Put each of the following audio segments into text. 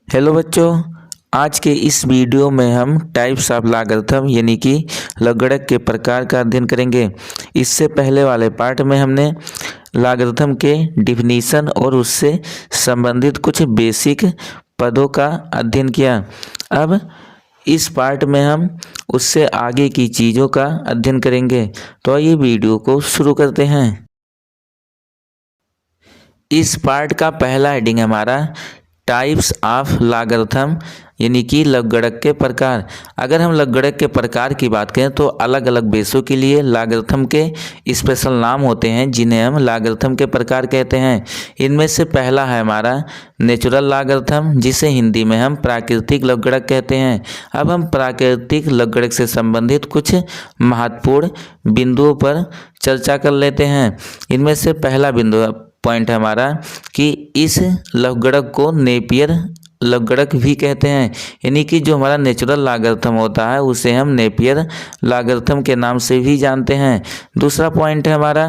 Hello बच्चों, आज के इस वीडियो में हम टाइप्स ऑफ लॉगरिथम यानी कि लघुगणक के प्रकार का अध्ययन करेंगे। इससे पहले वाले पार्ट में हमने लॉगरिथम के डिफिनीशन और उससे संबंधित कुछ बेसिक पदों का अध्ययन किया। अब इस पार्ट में हम उससे आगे की चीज़ों का अध्ययन करेंगे। तो ये वीडियो को शुरू करते हैं। इस पार्ट का पहला हेडिंग हमारा टाइप्स ऑफ लॉगरिथम यानी कि लघुगणक के प्रकार। अगर हम लघुगणक के प्रकार की बात करें तो अलग अलग बेसों के लिए लॉगरिथम के स्पेशल नाम होते हैं जिन्हें हम लॉगरिथम के प्रकार कहते हैं। इनमें से पहला है हमारा नेचुरल लॉगरिथम, जिसे हिंदी में हम प्राकृतिक लघुगणक कहते हैं। अब हम प्राकृतिक लघुगणक से संबंधित कुछ महत्वपूर्ण बिंदुओं पर चर्चा कर लेते हैं। इनमें से पहला बिंदु पॉइंट है हमारा कि इस लघुगणक को नेपियर लघुगणक भी कहते हैं, यानी कि जो हमारा नेचुरल लॉगरिथम होता है उसे हम नेपियर लॉगरिथम के नाम से भी जानते हैं। दूसरा पॉइंट है हमारा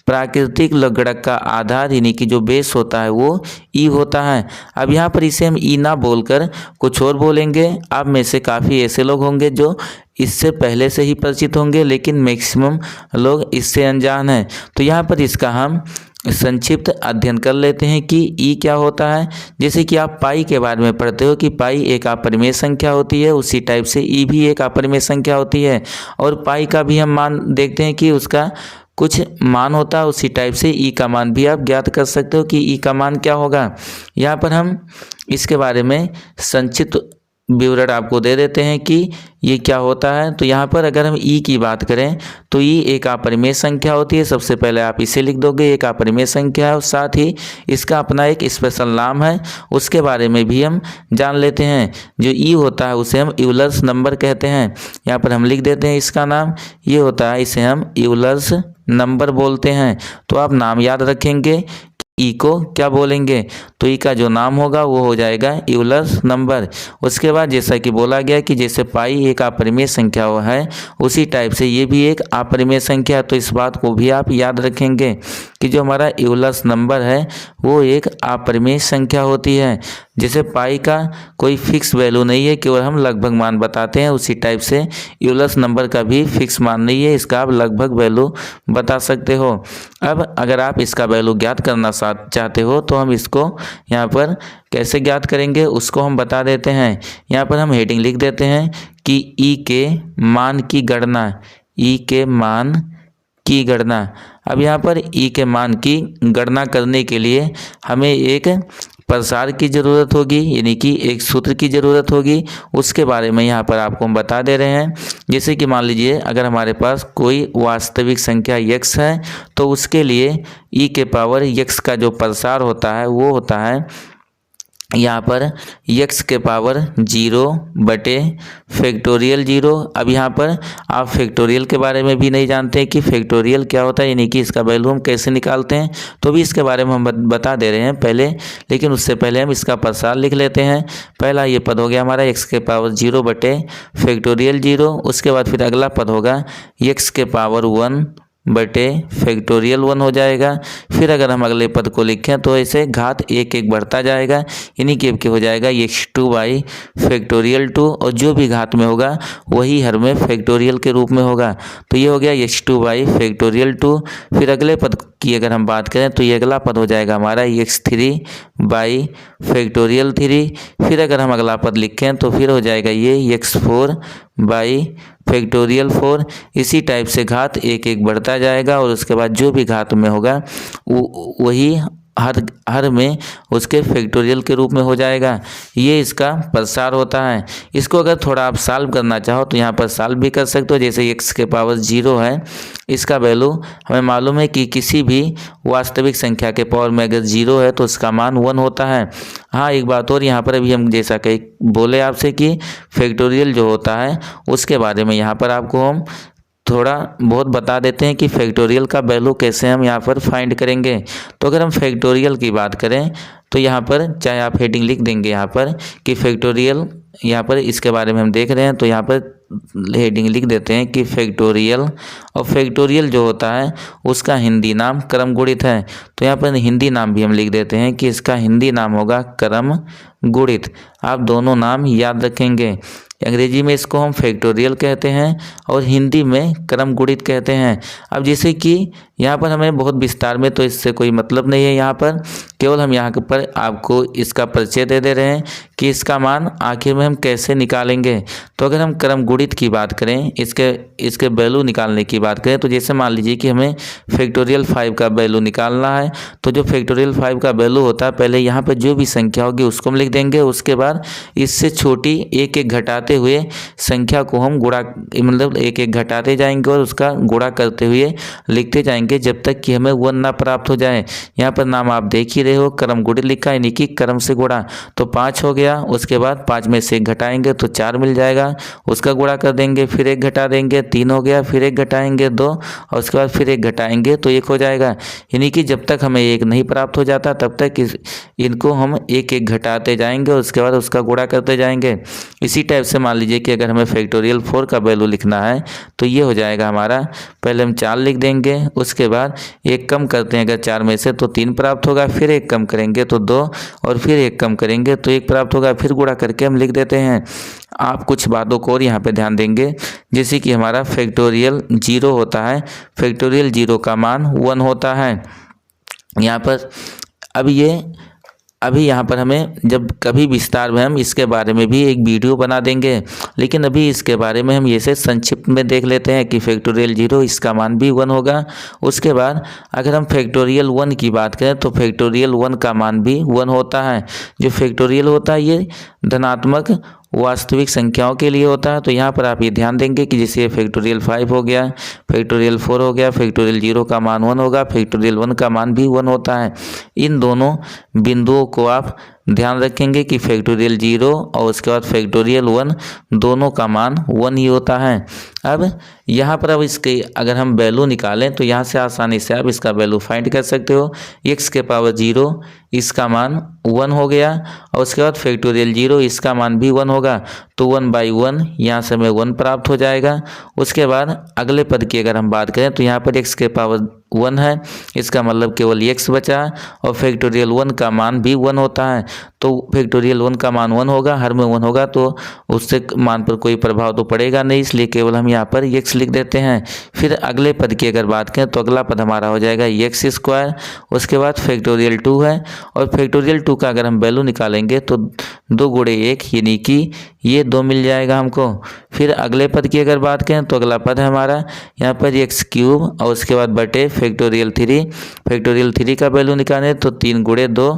प्राकृतिक लघुगणक का आधार यानी कि जो बेस होता है वो ई होता है। अब यहाँ पर इसे हम ई ना बोलकर कुछ और बोलेंगे। आप में से काफ़ी ऐसे लोग होंगे जो इससे पहले से ही परिचित होंगे, लेकिन मैक्सिमम लोग इससे अनजान हैं। तो यहाँ पर इसका हम संक्षिप्त अध्ययन कर लेते हैं कि ई क्या होता है। जैसे कि आप पाई के बारे में पढ़ते हो कि पाई एक अपरिमेय संख्या होती है, उसी टाइप से ई भी एक अपरिमेय संख्या होती है। और पाई का भी हम मान देखते हैं कि उसका कुछ मान होता है, उसी टाइप से ई का मान भी आप ज्ञात कर सकते हो कि ई का मान क्या होगा। यहाँ पर हम इसके बारे में संक्षिप्त विवरण आपको दे देते हैं कि ये क्या होता है। तो यहाँ पर अगर हम ई की बात करें तो ई एक अपरिमेय संख्या होती है। सबसे पहले आप इसे लिख दोगे, एक अपरिमेय संख्या है और साथ ही इसका अपना एक स्पेशल नाम है, उसके बारे में भी हम जान लेते हैं। जो ई होता है उसे हम यूलर्स नंबर कहते हैं। यहाँ पर हम लिख देते हैं इसका नाम, ये होता है, इसे हम यूलर्स नंबर बोलते हैं। तो आप नाम याद रखेंगे ई को क्या बोलेंगे, तो ई का जो नाम होगा वो हो जाएगा यूलर्स नंबर। उसके बाद जैसा कि बोला गया कि जैसे पाई एक अपरिमेय संख्या है, उसी टाइप से ये भी एक अपरिमेय संख्या है। तो इस बात को भी आप याद रखेंगे कि जो हमारा यूलर्स नंबर है वो एक अपरिमेय संख्या होती है। जैसे पाई का कोई फिक्स वैल्यू नहीं है, केवल हम लगभग मान बताते हैं, उसी टाइप से यूलर्स नंबर का भी फिक्स मान नहीं है, इसका आप लगभग वैल्यू बता सकते हो। अब अगर आप इसका वैल्यू ज्ञात करना चाहते हो तो हम इसको यहाँ पर कैसे ज्ञात करेंगे उसको हम बता देते हैं। यहाँ पर हम हेडिंग लिख देते हैं कि ई के मान की गणना, ई के मान की गणना। अब यहाँ पर ई के मान की गणना करने के लिए हमें एक प्रसार की ज़रूरत होगी, यानी कि एक सूत्र की ज़रूरत होगी। उसके बारे में यहाँ पर आपको हम बता दे रहे हैं। जैसे कि मान लीजिए अगर हमारे पास कोई वास्तविक संख्या x है तो उसके लिए ई के पावर x का जो प्रसार होता है वो होता है यहाँ पर x के पावर 0 बटे फैक्टोरियल 0। अब यहाँ पर आप फैक्टोरियल के बारे में भी नहीं जानते हैं कि फैक्टोरियल क्या होता है, यानी कि इसका वैल्यू हम कैसे निकालते हैं, तो भी इसके बारे में हम बता दे रहे हैं पहले। लेकिन उससे पहले हम इसका प्रसार लिख लेते हैं। पहला ये पद हो गया हमारा x के पावर 0 बटे फैक्टोरियल 0। उसके बाद फिर अगला पद होगा x के पावर 1 बटे फैक्टोरियल 1 हो जाएगा। फिर अगर हम अगले पद को लिखें तो ऐसे घात एक एक बढ़ता जाएगा, यानी कि अब क्या हो जाएगा x2 बाई फैक्टोरियल 2, और जो भी घात में होगा वही हर में फैक्टोरियल के रूप में होगा। तो ये हो गया x2 बाई फैक्टोरियल 2। फिर अगले पद की अगर हम बात करें तो ये अगला पद हो जाएगा हमारा x3 बाई फैक्टोरियल 3। फिर अगर हम अगला पद लिखें तो फिर हो जाएगा ये x4 बाई फैक्टोरियल 4। इसी टाइप से घात एक एक बढ़ता जाएगा और उसके बाद जो भी घात में होगा वही हर में उसके फैक्टोरियल के रूप में हो जाएगा। ये इसका प्रसार होता है। इसको अगर थोड़ा आप सॉल्व करना चाहो तो यहाँ पर सॉल्व भी कर सकते हो। जैसे x के पावर 0 है, इसका वैल्यू हमें मालूम है कि किसी भी वास्तविक संख्या के पावर में अगर 0 है तो उसका मान 1 होता है। हाँ, एक बात और यहाँ पर अभी हम जैसा कहीं बोले आपसे कि फैक्टोरियल जो होता है उसके बारे में यहाँ पर आपको हम थोड़ा बहुत बता देते हैं कि फैक्टोरियल का वैल्यू कैसे हम यहाँ पर फाइंड करेंगे। तो अगर हम फैक्टोरियल की बात करें तो यहाँ पर चाहे आप हेडिंग लिख देंगे यहाँ पर कि फैक्टोरियल, यहाँ पर इसके बारे में हम देख रहे हैं तो यहाँ पर हेडिंग लिख देते हैं कि फैक्टोरियल। और फैक्टोरियल जो होता है उसका हिंदी नाम क्रम गुणित है। तो यहाँ पर हिंदी नाम भी हम लिख देते हैं कि इसका हिंदी नाम होगा क्रम गुणित, आप दोनों नाम याद रखेंगे। अंग्रेजी में इसको हम फैक्टोरियल कहते हैं और हिंदी में क्रम गुणित कहते हैं। अब जैसे कि यहाँ पर हमें बहुत विस्तार में तो इससे कोई मतलब नहीं है, यहाँ पर केवल हम यहाँ पर आपको इसका परिचय दे रहे हैं कि इसका मान आखिर में हम कैसे निकालेंगे। तो अगर हम क्रम गुणित की बात करें, इसके वैल्यू निकालने की बात करें, तो जैसे मान लीजिए कि हमें फैक्टोरियल 5 का वैल्यू निकालना है, तो जो फैक्टोरियल 5 का वैल्यू होता है, पहले यहाँ पर जो भी संख्या होगी उसको हम लिख देंगे। उसके बाद इससे छोटी एक एक घटाते हुए संख्या को हम गुणा, मतलब एक एक घटाते जाएंगे और उसका गुणा करते हुए लिखते जाएंगे जब तक कि हमें 1 ना प्राप्त हो जाए। यहाँ पर नाम आप देख ही रहे हो, क्रम गुणित लिखा है, यानी कि क्रम से गुणा। तो 5 हो गया, उसके बाद 5 में से 1 घटाएंगे तो 4 मिल जाएगा, उसका गुणा कर देंगे, फिर 1 घटा देंगे, 3 हो गया, फिर 1 घटाएंगे 2, और उसके बाद फिर 1 घटाएंगे तो 1 हो जाएगा। यानी कि जब तक हमें 1 नहीं प्राप्त हो जाता तब तक इनको हम एक एक घटाते जाएंगे और उसके बाद उसका गुणा करते जाएंगे। इसी टाइप से मान लीजिए कि अगर हमें फैक्टोरियल 4 का वैल्यू लिखना है तो ये हो जाएगा हमारा, पहले हम 4 लिख देंगे, उसके बाद 1 कम करते हैं अगर 4 में से तो 3 प्राप्त होगा, फिर 1 कम करेंगे तो 2, और फिर 1 कम करेंगे तो 1 प्राप्त होगा, फिर गुणा करके हम लिख देते हैं। आप कुछ बातों को और यहाँ पे ध्यान देंगे, जैसे कि हमारा फैक्टोरियल 0 होता है, फैक्टोरियल 0 का मान 1 होता है। यहाँ पर अभी यहाँ पर हमें जब कभी विस्तार में हम इसके बारे में भी एक वीडियो बना देंगे, लेकिन अभी इसके बारे में हम ये से संक्षिप्त में देख लेते हैं कि फैक्टोरियल 0 इसका मान भी 1 होगा। उसके बाद अगर हम फैक्टोरियल 1 की बात करें तो फैक्टोरियल 1 का मान भी 1 होता है। जो फैक्टोरियल होता है ये धनात्मक वास्तविक संख्याओं के लिए होता है। तो यहाँ पर आप ये ध्यान देंगे कि जैसे फैक्टोरियल 5 हो गया, फैक्टोरियल 4 हो गया, फैक्टोरियल 0 का मान 1 होगा, फैक्टोरियल 1 का मान भी 1 होता है। इन दोनों बिंदुओं को आप ध्यान रखेंगे कि फैक्टोरियल 0 और उसके बाद फैक्टोरियल 1 दोनों का मान 1 ही होता है। अब यहाँ पर इसके अगर हम वैल्यू निकालें तो यहाँ से आसानी से आप इसका वैल्यू फाइंड कर सकते हो। x के पावर 0 इसका मान 1 हो गया, और उसके बाद फैक्टोरियल 0 इसका मान भी 1 होगा, तो 1/1 यहाँ से हमें 1 प्राप्त हो जाएगा। उसके बाद अगले पद की अगर हम बात करें तो यहाँ पर x के पावर 1 है, इसका मतलब केवल x बचा, और फैक्टोरियल 1 का मान भी 1 होता है। तो फैक्टोरियल 1 का मान 1 होगा, हर में 1 होगा तो उससे मान पर कोई प्रभाव तो पड़ेगा नहीं, इसलिए केवल हम यहाँ पर x लिख देते हैं। फिर अगले पद की अगर बात करें तो अगला पद हमारा हो जाएगा x²। उसके बाद फैक्टोरियल 2 है, और फैक्टोरियल 2 का अगर हम वैल्यू निकालेंगे तो 2 गुणे 1 यानी कि ये 2 मिल जाएगा हमको। फिर अगले पद की अगर बात करें तो अगला पद है हमारा यहाँ पर x³ और उसके बाद बटे फैक्टोरियल 3। फैक्टोरियल 3 का वैल्यू निकालें तो 3 गुणे 2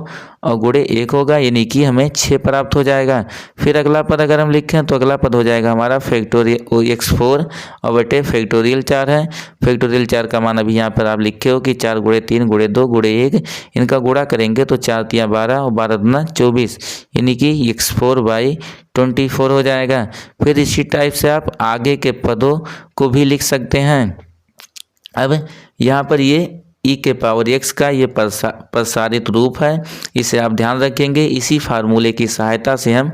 और गुणे 1 होगा, यानी कि हमें 6 प्राप्त हो जाएगा। फिर अगला पद अगर हम लिखें तो अगला पद हो जाएगा हमारा फैक्टोरियल x4 और बटे फैक्टोरियल 4 है। फैक्टोरियल 4 का मान अभी यहाँ पर आप लिखे हो कि 4 गुणे 3 गुणे 2 गुणे 1, इनका गुणा करेंगे तो 4 तिया 12 और 12 दूना 24, यानी कि x4/24 हो जाएगा। फिर इसी टाइप से आप आगे के पदों को भी लिख सकते हैं। अब यहाँ पर ये e के पावर x का ये प्रसारित रूप है, इसे आप ध्यान रखेंगे। इसी फार्मूले की सहायता से हम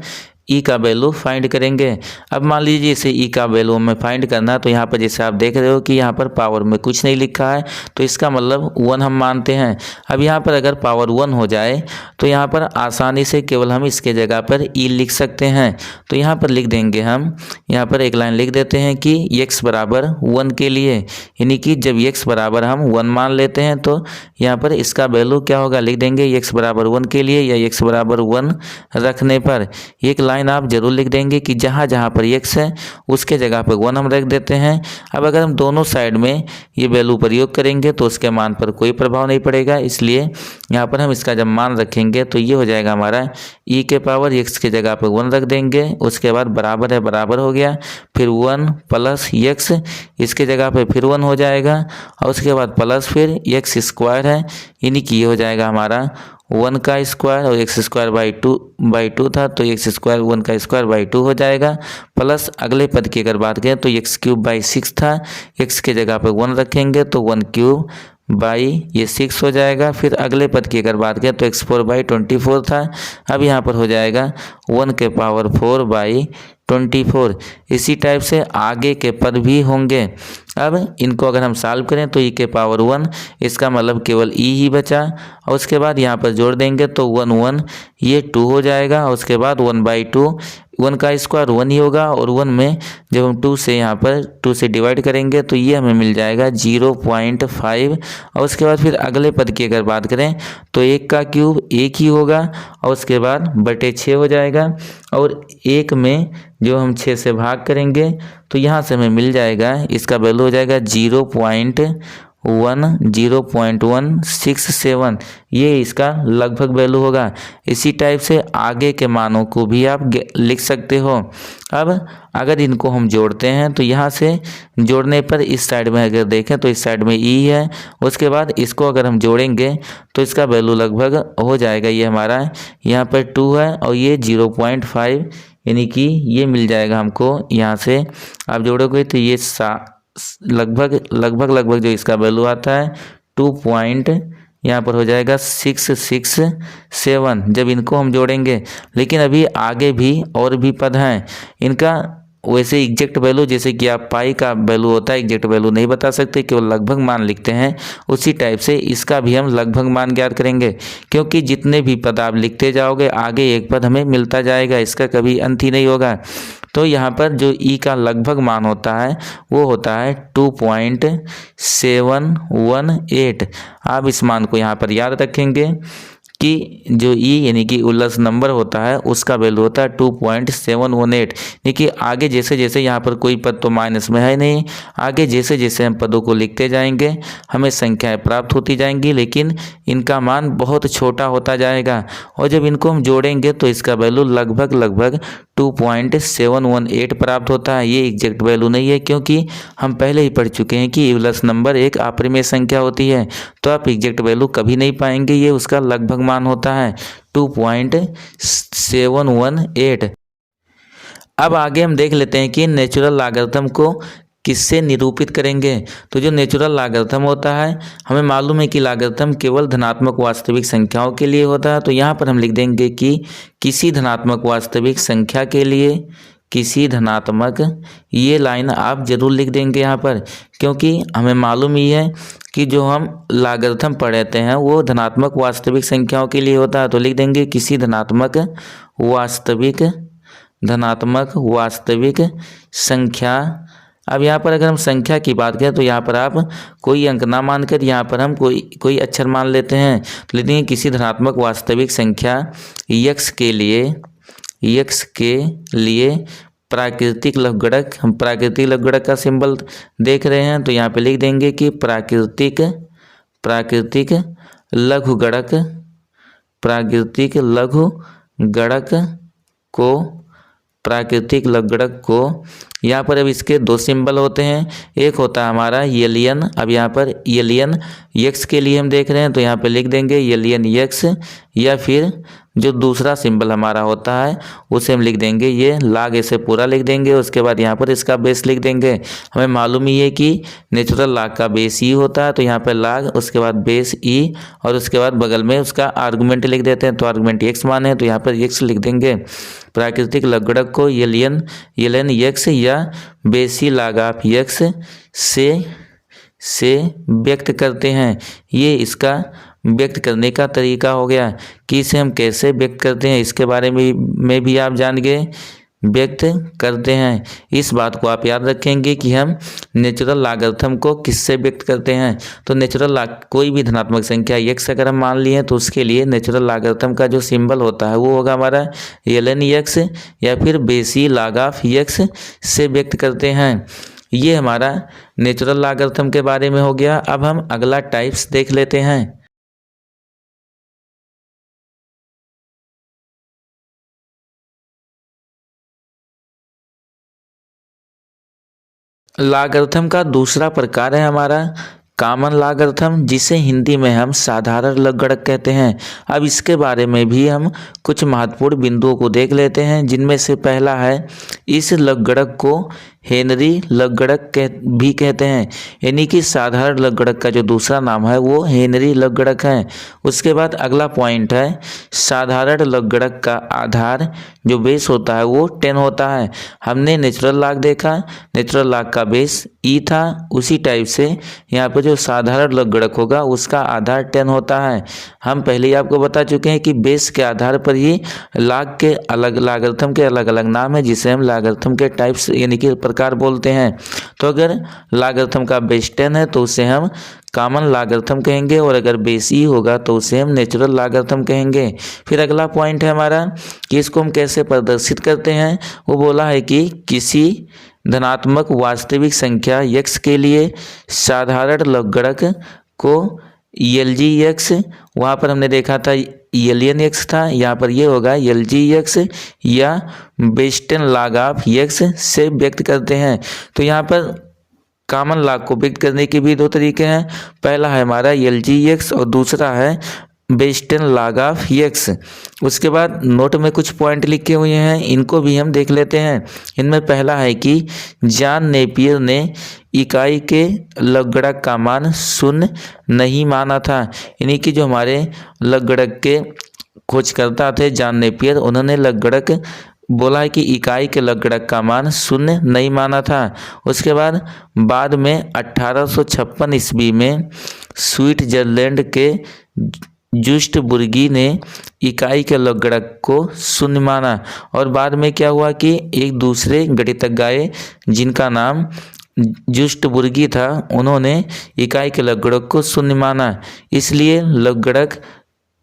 ई का वैल्यू फाइंड करेंगे। अब मान लीजिए इसे ई का वैल्यू हमें फाइंड करना है, तो यहाँ पर जैसे आप देख रहे हो कि यहाँ पर पावर में कुछ नहीं लिखा है, तो इसका मतलब 1 हम मानते हैं। अब यहाँ पर अगर पावर 1 हो जाए तो यहाँ पर आसानी से केवल हम इसके जगह पर ई लिख सकते हैं। तो यहाँ पर लिख देंगे हम, यहाँ पर एक लाइन लिख देते हैं कि x बराबर 1 के लिए, यानी कि जब x बराबर हम 1 मान लेते हैं तो यहाँ पर इसका वैल्यू क्या होगा, लिख देंगे x बराबर 1 के लिए या x बराबर 1 रखने पर एक लाइन आप जरूर लिख देंगे कि जहाँ जहाँ पर x है उसके जगह पर 1 हम रख देते हैं। अब अगर हम दोनों साइड में ये वैल्यू प्रयोग करेंगे तो उसके मान पर कोई प्रभाव नहीं पड़ेगा, इसलिए यहाँ पर हम इसका जब मान रखेंगे तो ये हो जाएगा हमारा e के पावर x के जगह पर 1 रख देंगे। उसके बाद बराबर है, बराबर हो गया, फिर 1 प्लस x इसके जगह पर फिर 1 हो जाएगा, और उसके बाद प्लस फिर x² है, यानी कि ये हो जाएगा हमारा 1 का स्क्वायर, और x²/2 था तो x² 1 का स्क्वायर/2 हो जाएगा। प्लस अगले पद की अगर बात करें तो x³ 6 था, x के जगह पर 1 रखेंगे तो 1³ बाई ये 6 हो जाएगा। फिर अगले पद की अगर बात करें तो x4/24 था, अब यहाँ पर हो जाएगा 1 के पावर 4 बाई 24। इसी टाइप से आगे के पद भी होंगे। अब इनको अगर हम सॉल्व करें तो e के पावर 1, इसका मतलब केवल e ही बचा, और उसके बाद यहाँ पर जोड़ देंगे तो 1 1 ये 2 हो जाएगा, और उसके बाद 1/2, 1 का स्क्वायर 1 ही होगा, और 1 में जब हम 2 से यहाँ पर 2 से डिवाइड करेंगे तो ये हमें मिल जाएगा 0.5। और उसके बाद फिर अगले पद की अगर बात करें तो 1 का क्यूब 1 ही होगा, और उसके बाद बटे 6 हो जाएगा, और 1 में जो हम 6 से भाग करेंगे तो यहाँ से हमें मिल जाएगा, इसका वैल्यू हो जाएगा 0.167, ये इसका लगभग वैल्यू होगा। इसी टाइप से आगे के मानों को भी आप लिख सकते हो। अब अगर इनको हम जोड़ते हैं तो यहाँ से जोड़ने पर इस साइड में अगर देखें तो इस साइड में e है, उसके बाद इसको अगर हम जोड़ेंगे तो इसका वैल्यू लगभग हो जाएगा, ये हमारा यहाँ पर 2 है और ये 0.5, यानी कि ये मिल जाएगा हमको। यहाँ से आप जोड़ोगे तो ये लगभग जो इसका वैल्यू आता है 2 यहाँ पर हो जाएगा 667 जब इनको हम जोड़ेंगे। लेकिन अभी आगे भी और भी पद हैं, इनका वैसे एग्जैक्ट वैल्यू, जैसे कि आप पाई का वैल्यू होता है एग्जैक्ट वैल्यू नहीं बता सकते, केवल लगभग मान लिखते हैं, उसी टाइप से इसका भी हम लगभग मान ज्ञात करेंगे। क्योंकि जितने भी पद आप लिखते जाओगे आगे एक पद हमें मिलता जाएगा, इसका कभी अंत ही नहीं होगा। तो यहाँ पर जो ई का लगभग मान होता है वो होता है 2.718। आप इस मान को यहाँ पर याद रखेंगे कि जो ई यानी कि उल्लस नंबर होता है उसका वैल्यू होता है 2.718। यानी कि आगे जैसे जैसे यहाँ पर कोई पद तो माइनस में है नहीं, आगे जैसे जैसे हम पदों को लिखते जाएंगे हमें संख्याएं प्राप्त होती जाएंगी, लेकिन इनका मान बहुत छोटा होता जाएगा, और जब इनको हम जोड़ेंगे तो इसका वैल्यू लगभग 2.718 प्राप्त होता है। ये एग्जैक्ट वैल्यू नहीं है, क्योंकि हम पहले ही पढ़ चुके हैं कि उल्लस नंबर एक अपरिमेय संख्या होती है, तो आप एग्जैक्ट वैल्यू कभी नहीं पाएंगे, ये उसका लगभग मान होता है 2.718। अब आगे हम देख लेते हैं कि नेचुरल लॉगरिथम को किससे निरूपित करेंगे। तो जो नेचुरल लॉगरिथम होता है, हमें मालूम है कि लॉगरिथम केवल धनात्मक वास्तविक संख्याओं के लिए होता है। तो यहाँ पर हम लिख देंगे कि किसी धनात्मक वास्तविक संख्या के लिए, किसी धनात्मक, ये लाइन आप जरूर लिख देंगे यहाँ पर, क्योंकि हमें मालूम ही है कि जो हम लॉगरिथम पढ़ते हैं वो धनात्मक वास्तविक संख्याओं के लिए होता है। तो लिख देंगे किसी धनात्मक वास्तविक संख्या। अब यहाँ पर अगर हम संख्या की बात करें तो यहाँ पर आप कोई अंक ना मानकर यहाँ पर हम कोई अक्षर मान लेते हैं। तो लेते हैं किसी धनात्मक वास्तविक संख्या x के लिए प्राकृतिक लघुगणक, हम प्राकृतिक लघुगणक का सिंबल देख रहे हैं तो यहाँ पे लिख देंगे कि प्राकृतिक लघुगणक को यहाँ पर अब इसके दो सिंबल होते हैं, एक होता है हमारा एलियन। अब यहाँ पर एलियन x के लिए हम देख रहे हैं तो यहाँ पे लिख देंगे एलियन x, या फिर जो दूसरा सिंबल हमारा होता है उसे हम लिख देंगे ये लाग, ऐसे पूरा लिख देंगे। उसके बाद यहाँ पर इसका बेस लिख देंगे। हमें मालूम ही है कि नेचुरल लाग का बेस ई होता है, तो यहाँ पर लाग, उसके बाद बेस ई, और उसके बाद बगल में उसका आर्गुमेंट लिख देते हैं। तो आर्गुमेंट x माने तो यहाँ पर x लिख देंगे। प्राकृतिक लघुगणक को एलियन x या बेसी लाग ऑफ x से व्यक्त करते हैं। ये इसका व्यक्त करने का तरीका हो गया कि इसे हम कैसे व्यक्त करते हैं, इसके बारे में भी आप जान गए, व्यक्त करते हैं। इस बात को आप याद रखेंगे कि हम नेचुरल लॉगरिथम को किससे व्यक्त करते हैं। तो नेचुरल कोई भी धनात्मक संख्या x अगर हम मान लिए तो उसके लिए नेचुरल लॉगरिथम का जो सिंबल होता है वो होगा हमारा ln x, या फिर बेसी log ऑफ x से व्यक्त करते हैं। ये हमारा नेचुरल लॉगरिथम के बारे में हो गया। अब हम अगला टाइप्स देख लेते हैं। लॉगरिथम का दूसरा प्रकार है हमारा कॉमन लॉगरिथम, जिसे हिंदी में हम साधारण लघुगणक कहते हैं। अब इसके बारे में भी हम कुछ महत्वपूर्ण बिंदुओं को देख लेते हैं, जिनमें से पहला है इस लघुगणक को हेनरी लकगड़क भी कहते हैं, यानी कि साधारण लकगड़क का जो दूसरा नाम है वो हेनरी लकगड़क है। उसके बाद अगला पॉइंट है, साधारण लकगड़क का आधार जो बेस होता है वो 10 होता है। हमने नेचुरल लॉग देखा, नेचुरल लॉग का बेस ई था, उसी टाइप से यहाँ पर जो साधारण लकगड़क होगा उसका आधार 10 होता है। हम पहले ही आपको बता चुके हैं कि बेस के आधार पर ही लॉग के अलग लॉगरिथम के अलग अलग नाम है, जिसे हम लॉगरिथम के टाइप्स यानी कि प्रकार बोलते हैं। तो अगर लॉगरिथम का बेस 10 है तो उसे हम कॉमन लॉगरिथम कहेंगे, और अगर बेस ई होगा तो उसे हम नेचुरल लॉगरिथम कहेंगे। फिर अगला पॉइंट है हमारा कि इसको हम कैसे प्रदर्शित करते हैं। वो बोला है कि किसी धनात्मक वास्तविक संख्या x के लिए साधारण लकगड़क को LGX, वहाँ पर हमने देखा था LNX था, यहाँ पर ये होगा LGX या बेस 10 log ऑफ x से व्यक्त करते हैं। तो यहाँ पर कॉमन लॉग को व्यक्त करने के भी दो तरीके हैं। पहला है हमारा LGX और दूसरा है बेस 10 log ऑफ x। उसके बाद नोट में कुछ पॉइंट लिखे हुए हैं, इनको भी हम देख लेते हैं। इनमें पहला है कि जॉन नेपियर ने इकाई के लकगड़क का मान 0 नहीं माना था, यानी कि जो हमारे लकगड़क के खोजकर्ता थे जॉन नेपियर, उन्होंने लकगड़क बोला है कि इकाई के लकगड़क का मान 0 नहीं माना था। उसके बाद में 1856 ईस्वी में स्विट्जरलैंड के जुस्टबुर्गी ने इकाई के लकगड़क को 0 माना, और बाद में क्या हुआ कि एक दूसरे गणितज्ञ आए जिनका नाम जुस्टबुर्गी था, उन्होंने इकाई के लकगड़क को 0 माना। इसलिए लकगड़क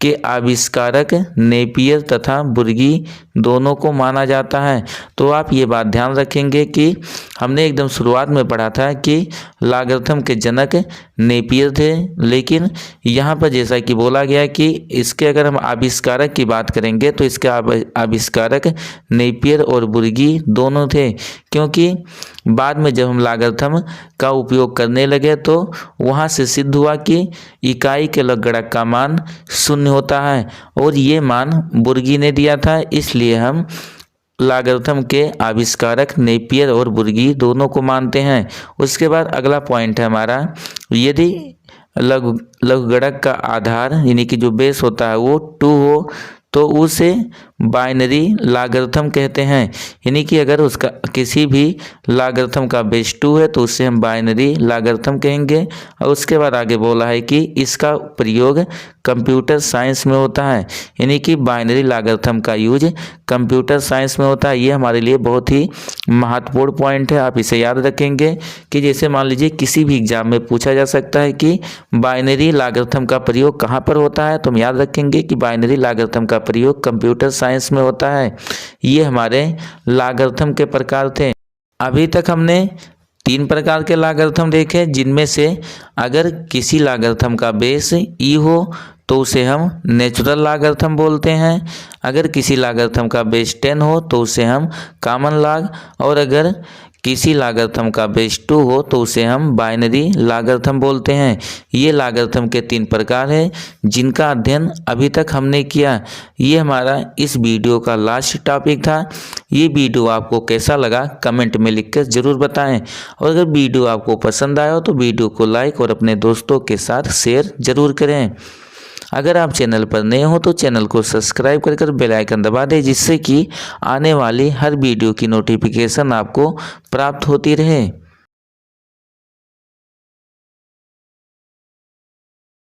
के आविष्कारक नेपियर तथा बुर्गी दोनों को माना जाता है। तो आप ये बात ध्यान रखेंगे कि हमने एकदम शुरुआत में पढ़ा था कि लॉगरिथम के जनक नेपियर थे, लेकिन यहाँ पर जैसा कि बोला गया कि इसके अगर हम आविष्कारक की बात करेंगे तो इसके आविष्कारक नेपियर और बुर्गी दोनों थे, क्योंकि बाद में जब हम लॉगरिथम का उपयोग करने लगे तो वहाँ से सिद्ध हुआ कि इकाई के लकगड़क का मान 0 होता है, और ये मान बुर्गी ने दिया था। इसलिए हम लॉगरिथम के आविष्कारक नेपियर और बुर्गी दोनों को मानते हैं। उसके बाद अगला पॉइंट है हमारा, यदि लघुगणक का आधार यानी कि जो बेस होता है वो 2 हो तो उसे बाइनरी लॉगरिथम कहते हैं। यानी कि अगर उसका किसी भी लॉगरिथम का बेस 2 है तो उसे हम बाइनरी लॉगरिथम कहेंगे। और उसके बाद आगे बोला है कि इसका प्रयोग कंप्यूटर साइंस में होता है, यानी कि बाइनरी लॉगरिथम का यूज कंप्यूटर साइंस में होता है। ये हमारे लिए बहुत ही महत्वपूर्ण पॉइंट है, आप इसे याद रखेंगे कि जैसे मान लीजिए किसी भी एग्जाम में पूछा जा सकता है कि बाइनरी लॉगरिथम का प्रयोग कहाँ पर होता है, तो हम याद रखेंगे कि बाइनरी लॉगरिथम का प्रयोग कंप्यूटर साइंस में होता है। ये हमारे लॉगरिथम के प्रकार थे। अभी तक हमने 3 प्रकार के लॉगरिथम देखे, जिनमें से अगर किसी लॉगरिथम का बेस ई हो तो उसे हम नेचुरल लॉगरिथम बोलते हैं, अगर किसी लॉगरिथम का बेस 10 हो तो उसे हम कॉमन लॉग, और अगर किसी लॉगरिथम का बेस 2 हो तो उसे हम बाइनरी लॉगरिथम बोलते हैं। ये लॉगरिथम के 3 प्रकार हैं जिनका अध्ययन अभी तक हमने किया। ये हमारा इस वीडियो का लास्ट टॉपिक था। ये वीडियो आपको कैसा लगा कमेंट में लिखकर ज़रूर बताएं, और अगर वीडियो आपको पसंद आया हो तो वीडियो को लाइक और अपने दोस्तों के साथ शेयर ज़रूर करें। अगर आप चैनल पर नए हो तो चैनल को सब्सक्राइब कर बेल आइकन दबा दें, जिससे कि आने वाली हर वीडियो की नोटिफिकेशन आपको प्राप्त होती रहे।